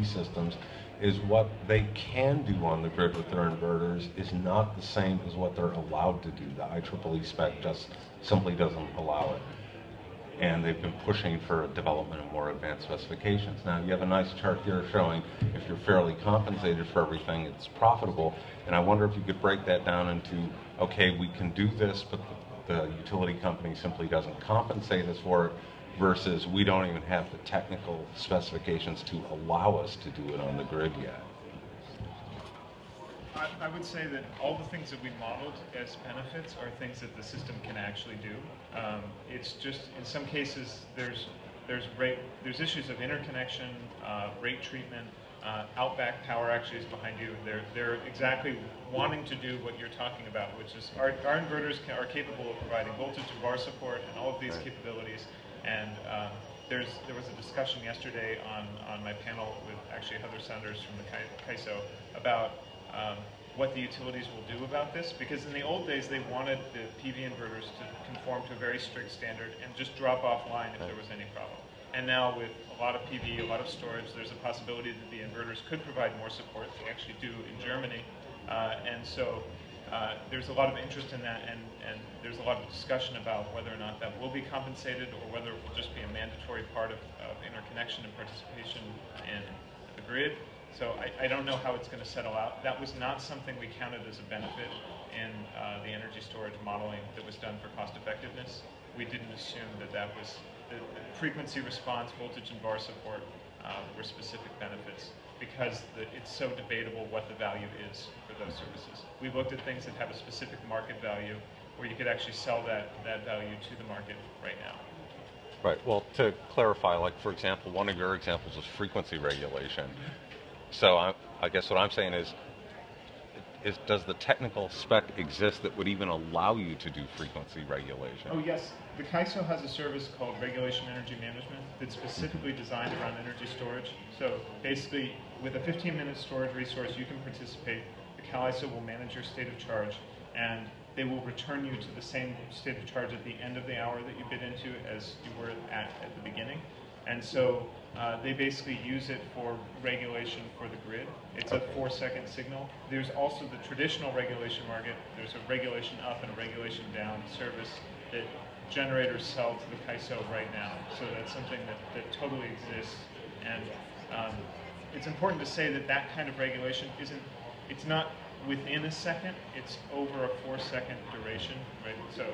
PV systems is what they can do on the grid with their inverters is not the same as what they're allowed to do. The IEEE spec just simply doesn't allow it. And they've been pushing for development of more advanced specifications. Now, you have a nice chart here showing if you're fairly compensated for everything, it's profitable. And I wonder if you could break that down into, okay, we can do this, but the utility company simply doesn't compensate us for it, versus we don't even have the technical specifications to allow us to do it on the grid yet. I would say that all the things that we modeled as benefits are things that the system can actually do. It's just, in some cases, there's issues of interconnection, rate treatment, outback power actually is behind you. They're exactly wanting to do what you're talking about, which is our inverters are capable of providing voltage and VAR support and all of these capabilities. And there was a discussion yesterday on my panel with actually Heather Saunders from the CAISO about what the utilities will do about this, because in the old days they wanted the PV inverters to conform to a very strict standard and just drop offline if there was any problem. And now with a lot of PV, a lot of storage, there's a possibility that the inverters could provide more support. They actually do in Germany. And so there's a lot of interest in that, and there's a lot of discussion about whether or not that will be compensated or whether it will just be a mandatory part of interconnection and participation in the grid. So I don't know how it's going to settle out. That was not something we counted as a benefit in the energy storage modeling that was done for cost effectiveness. We didn't assume that that was the frequency response, voltage and VAR support were specific benefits, because it's so debatable what the value is for those services. We looked at things that have a specific market value where you could actually sell that value to the market right now. Right, well, to clarify, like for example, one of your examples was frequency regulation. So I guess what I'm saying is does the technical spec exist that would even allow you to do frequency regulation? Oh yes, the CAISO has a service called Regulation Energy Management that's specifically designed around energy storage. So basically, with a 15-minute storage resource, you can participate. The CAISO will manage your state of charge, and they will return you to the same state of charge at the end of the hour that you bid into as you were at the beginning. And so they basically use it for regulation for the grid. It's a 4-second signal. There's also the traditional regulation market. There's a regulation up and a regulation down service that generators sell to the CAISO right now. So that's something that totally exists. And it's important to say that that kind of regulation it's not within a second, it's over a 4-second duration, right? So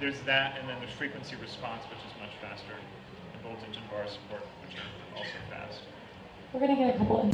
there's that, and then there's frequency response, which is much faster. Voltage and VAR support, which are also fast. We're going to get a couple